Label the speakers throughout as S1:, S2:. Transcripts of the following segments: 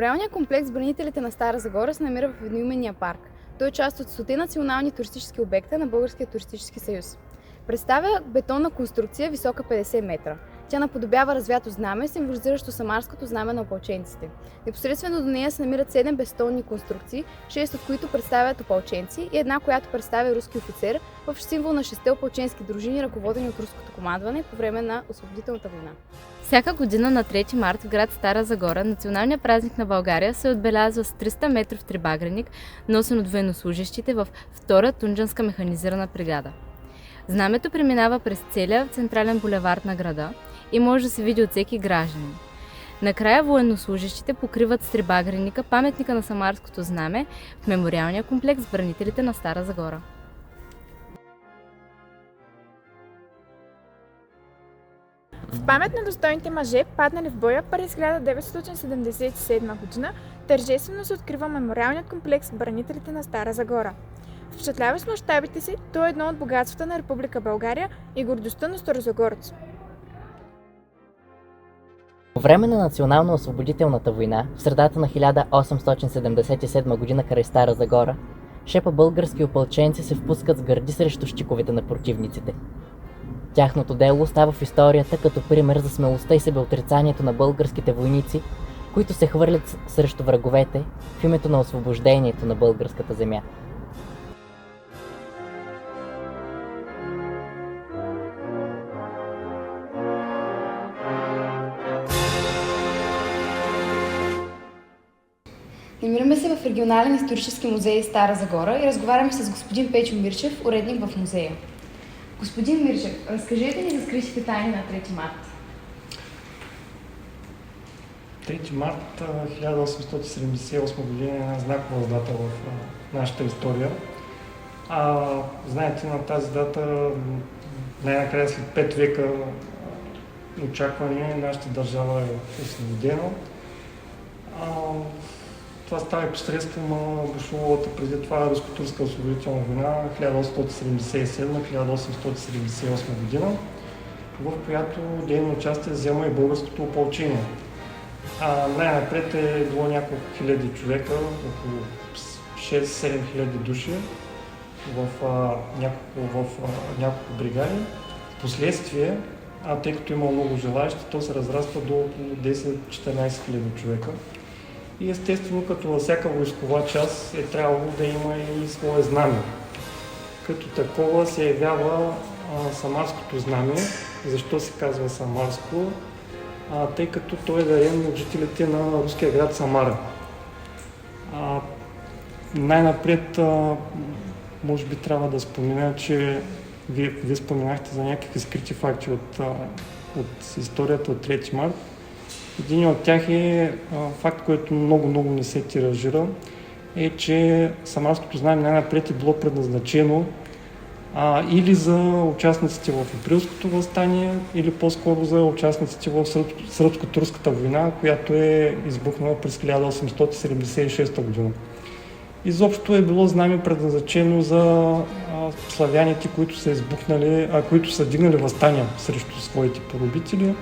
S1: Мемориалният комплекс Бранителите на Стара Загора се намира в едноименния парк. Той е част от 100 национални туристически обекта на Българския туристически съюз. Представя бетонна конструкция висока 50 метра. Тя наподобява развято знаме, символизиращо самарското знаме на опълченците. Непосредствено до нея се намират 7 бетонни конструкции, 6 от които представят опълченци и една, която представя руски офицер, в символ на 6 опълченски дружини, ръководени от руското командване по време на освободителната война.
S2: Всяка година на 3 март в град Стара Загора, националният празник на България, се отбелязва с 300 метров трибагреник, носен от военнослужещите в 2-та Тунджанска механизирана бригада. Знамето преминава през целия централен булевард на града и може да се види от всеки гражданин. Накрая военнослужещите покриват с трибагреника паметника на самарското знаме в мемориалния комплекс Бранителите на Стара Загора.
S3: В памет на достойните мъже, паднали в боя през 1977 г., тържествено се открива мемориалният комплекс Бранителите на Стара Загора. Впечатляващ мащабите си, той е едно от богатствата на Република България и гордостта на старозагорец.
S4: По време на национално-освободителната война, в средата на 1877 г. край Стара Загора, шепа български опълченци се впускат с гърди срещу щиковете на противниците. Тяхното дело остава в историята като пример за смелостта и себеотрицанието на българските войници, които се хвърлят срещу враговете в името на освобождението на българската земя.
S1: Намираме се в регионален исторически музей Стара Загора и разговаряме с господин Печо Мирчев, уредник в музея. Господин Мирчев, разкажете ни за скритите тайни на 3 март.
S5: 3 март 1878 година е една знакова дата в нашата история. Знаете, на тази дата най-накрая след 5 века очакване нашата държава е освободена. Това става и посредством бушувалата преди това руско-турска освободителна война 1877-1878 година, в която дейно участие взема и българското опълчение. Най-напред е било няколко хиляди човека, около 6-7 хиляди души в няколко бригади. Впоследствие, тъй като има много желаещи, то се разраства до около 10-14 хиляди човека. И естествено, като във всяка войскова част е трябвало да има и свое знаме. Като такова се явява самарското знаме. Защо се казва самарско? Тъй като той е дарен от жителите на руския град Самара. Най-напред, може би трябва да спомена, че вие споменахте за някакви скрити факти от историята от 3 март. Един от тях е факт, който много не се тиражира, е, че самарското знаме най-напред е било предназначено или за участниците в Априлското въстание, или по-скоро за участниците в Сръбско-турската война, която е избухнала през 1876 година. Изобщо е било знаме предназначено за славяните, които са дигнали въстания срещу своите поробители.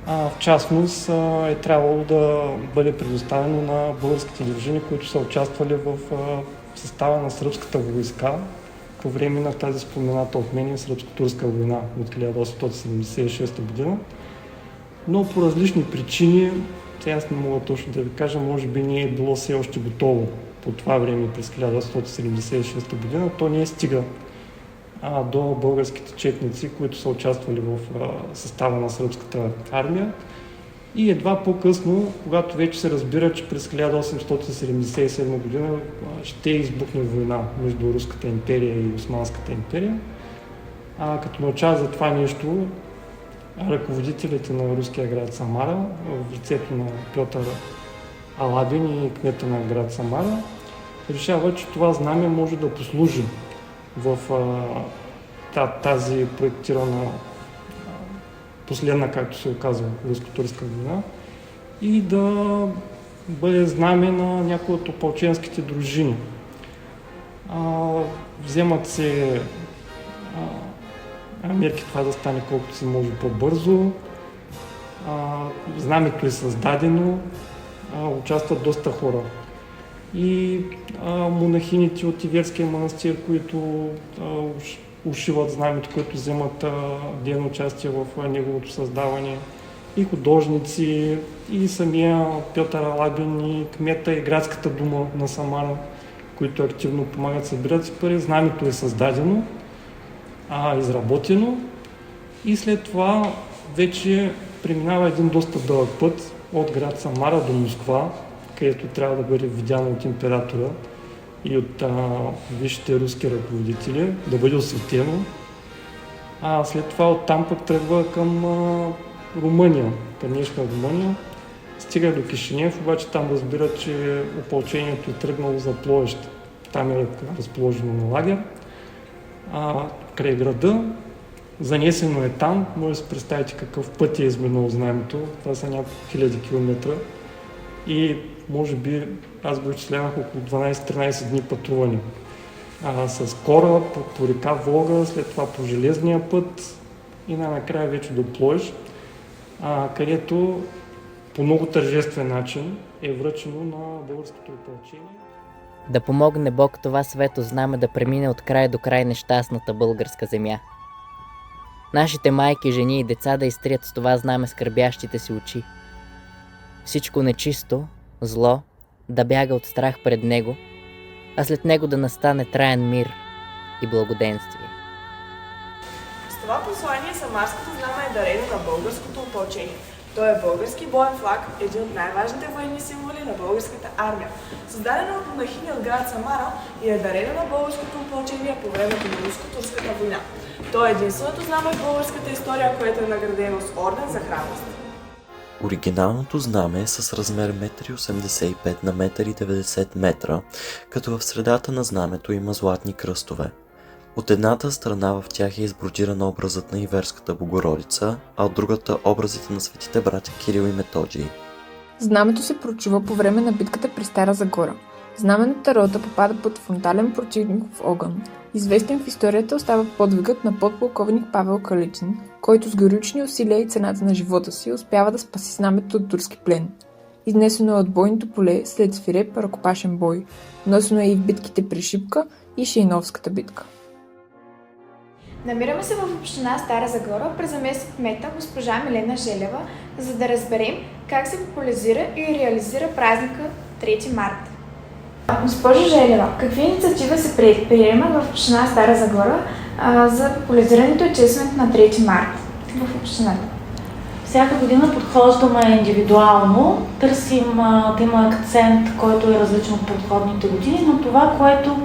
S5: В частност е трябвало да бъде предоставено на българските дружини, които са участвали в състава на сръбската войска по време на тази спомената от мен Сръбско-турска война от 1876 година. Но по различни причини, аз не мога точно да ви кажа, може би не е било все още готово по това време през 1876 година, то не е стига до българските четници, които са участвали в състава на сръбската армия. И едва по-късно, когато вече се разбира, че през 1877 година ще избухне война между Руската империя и Османската империя, като научава за това нещо, ръководителите на руския град Самара, в лицето на Пьотър Алабин и кмета на град Самара, решава, че това знаме може да послужи в тази проектирана последна, както се оказва, руско-турска война и да бъде знаме на някои от опълченските дружини. Вземат се мерки това да стане колкото се може по-бързо. Знамето е създадено, участват доста хора. И монахините от Иверския манастир, които ушиват знамето, които вземат ден участие в неговото създаване, и художници, и самия Пьотър Алабин, и кмета, и градската дума на Самара, които активно помагат, събират си пари. Знамето е създадено, изработено и след това вече преминава един доста дълъг път от град Самара до Москва, където трябва да бъде видяно от императора и от висшите руски ръководители, да бъде осветено. След това оттам пък тръгва към Румъния, към днешна Румъния. Стига до Кишинев, обаче там разбира, че опълчението е тръгнало за Плоещ. Там е разположено на лагер. Край града, занесено е там, може да си представите какъв път е изминало знамето. Това са няколко хиляди километра. И може би, аз го изчислявах около 12-13 дни пътруване. С кораб, по река Волга, след това по железния път и най-накрая вече до Плоещ, където по много тържествен начин е връчено на българското опълчение.
S4: Да помогне Бог това свето знаме да премине от край до край нещастната българска земя. Нашите майки, жени и деца да изтрият с това знаме скърбящите си очи. Всичко нечисто, зло, да бяга от страх пред него, а след него да настане траен мир и благоденствие.
S6: С това послание самарското знаме е дарено на българското опълчение. Той е български боен флаг, един от най-важните военни символи на българската армия. Създадено от монахини от град Самара и е дарено на българското опълчение по времето на руско-турската война. Той е единственото знаме в българската история, което е наградено с орден за храброст.
S7: Оригиналното знаме е с размер 1,85 м на 1,90 м, като в средата на знамето има златни кръстове. От едната страна в тях е избродиран образът на Иверската Богородица, а от другата образите на светите братя Кирил и Методий.
S3: Знамето се прочува по време на битката при Стара Загора. Знамената рота попада под фронтален противников огън. Известен в историята остава подвигът на подполковник Павел Каличин, който с героични усилия и цената на живота си успява да спаси знамето от турски плен. Изнесено е от бойното поле след свиреп ръкопашен бой. Носено е и в битките при Шипка и Шейновската битка.
S8: Намираме се в община Стара Загора през заместник кмета госпожа Милена Желева, за да разберем как се популяризира и реализира празника 3 март. Госпожо Желева, какви инициативи се предприема в община Стара Загора за популяризирането и честването на 3 март в общината?
S9: Всяка година подхождаме индивидуално, търсим да има акцент, който е различен от предходните години, но това, което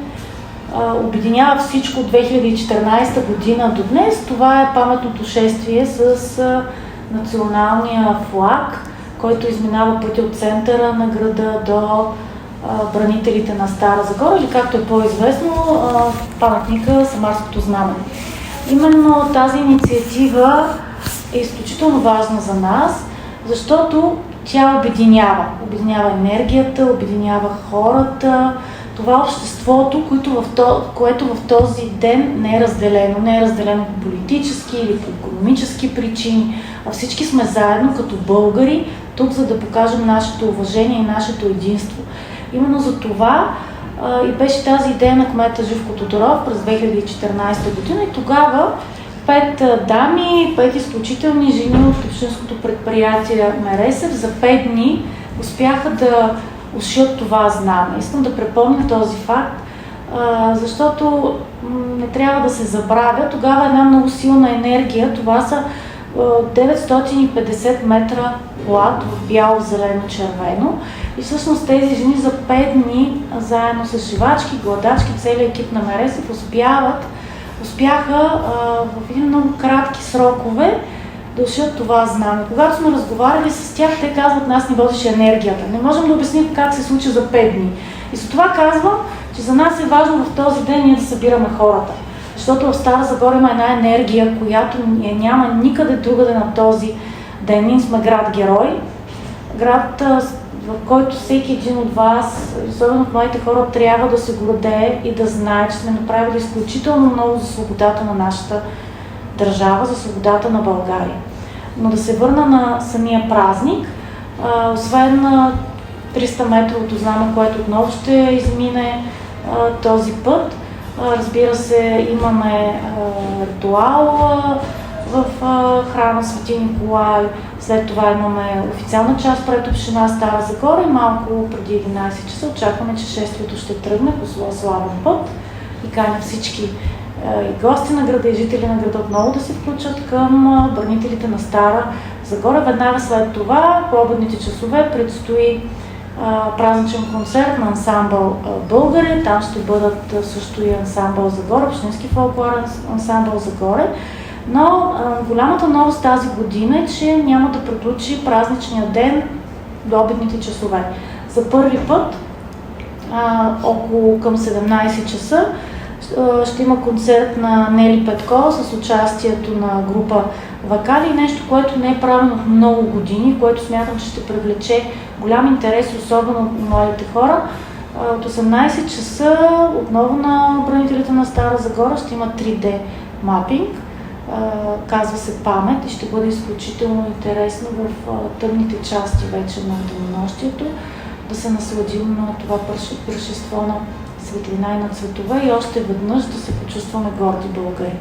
S9: обединява всичко от 2014 година до днес, това е паметното шествие с националния флаг, който изминава пътя от центъра на града до бранителите на Стара Загора, или както е по-известно, паметника Самарското знаме. Именно тази инициатива е изключително важна за нас, защото тя обединява. Обединява енергията, обединява хората, това обществото, което в този ден не е разделено. Не е разделено по политически или по икономически причини, а всички сме заедно като българи, тук за да покажем нашето уважение и нашето единство. Именно за това и беше тази идея на кмета Живко Тодоров през 2014 година и тогава 5 дами, 5 изключителни жени от общинското предприятие Мересев за 5 дни успяха да ушият това знаме. Искам да припомня този факт, защото не трябва да се забравя. Тогава една много силна енергия, това са 950 метра плат в бяло, зелено, червено. И всъщност тези жени за 5 дни, заедно с живачки, гладачки, целият екип на Мересев успяха в един много кратки срокове да ушият това знаме. Когато сме разговаряли с тях, те казват, нас ни водеше енергията. Не можем да обясним как се случи за 5 дни. И за това казвам, че за нас е важно в този ден ние да събираме хората. Защото в Стара Загора има една енергия, която няма никъде другаде на този ден. Ние сме град-герой. Град, в който всеки един от вас, особено от моите хора, трябва да се гордее и да знае, че сме направили изключително много за свободата на нашата държава, за свободата на България. Но да се върна на самия празник, освен 300 метровото знаме, което отново ще измине този път. Разбира се, имаме ритуал в храма Свети Николай, след това имаме официална част пред община Стара Загора и малко преди 11 часа очакваме, че шествието ще тръгне по своя славен път и каня всички и гости на града и жители на града отново да се включат към бранителите на Стара Загора. Веднага след това, по обедните часове, предстои празничен концерт на ансамбъл Българи. Там ще бъдат също и ансамбъл Загоре, общински фолклорен ансамбъл Загоре. Но голямата новост тази година е, че няма да приключи празничния ден до обедните часове. За първи път, около към 17 часа, ще има концерт на Нели Петкова с участието на група Вакали, нещо, което не е правено от много години, което смятам, че ще привлече голям интерес, особено от младите хора. От 18 часа отново на бранителите на Стара Загора ще има 3D мапинг. Казва се Памет и ще бъде изключително интересно в тъмните части вече на денонощието да се насладим на това пършество на светлина и на цветове и още веднъж да се почувстваме горди българи.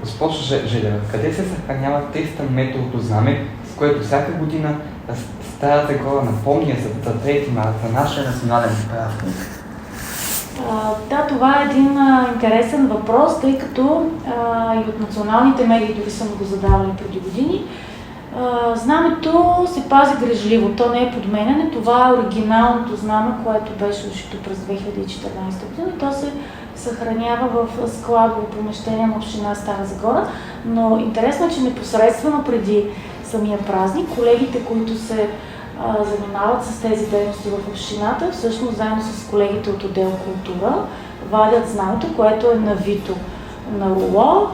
S10: Госпожо Желева, къде се съхранява 300-метровото знаме, с което всяка година Стара Загора напомня за 3 марта, за нашия национален празник?
S9: Да, това е един интересен въпрос, тъй като и от националните медии дори са го задавали преди години. Знамето се пази грижливо, то не е подменяне, това е оригиналното знаме, което беше ушито през 2014 година и то се съхранява в складово помещение на община Стара Загора, но интересно е, че непосредствено преди самия празник колегите, които се занимават с тези дейности в общината, всъщност заедно с колегите от отдел култура вадят знамето, което е навито на руло,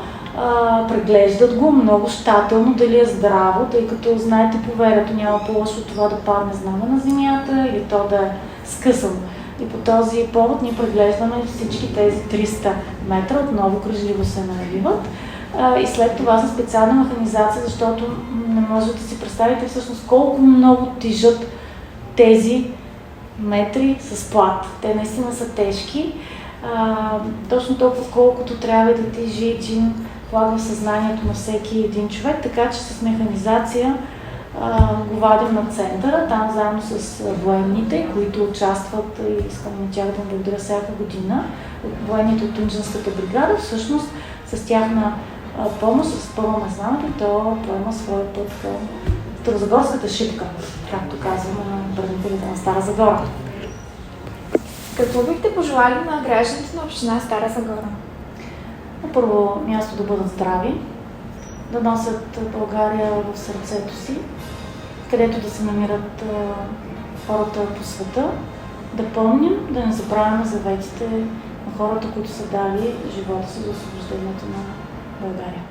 S9: преглеждат го много щателно дали е здраво, тъй като знаете поверието, няма по-лошо от това да падне знаме на земята или то да е скъсано. И по този повод ние преглеждаме всички тези 300 метра, отново грижливо се навиват. И след това за специална механизация, защото не може да си представите всъщност колко много тежат тези метри с плат. Те наистина са тежки. Точно толкова колкото трябва да тежи един флаг в съзнанието на всеки един човек, така че с механизация го вадим на центъра, там заедно с военните, които участват и искам на тях да благодаря всяка година, военните от Тунджанската бригада, всъщност с тяхна помощ разпъваме знамето и то поема своя път към Старозагорската шипка, както казваме на бранителите на Стара Загора.
S8: Какво бихте пожелали на гражданите на община Стара Загора?
S9: На първо място да бъдат здрави, да носят България в сърцето си, където да се намират хората по света, да помним, да не забравяме заветите на хората, които са дали живота си за освобождението на България.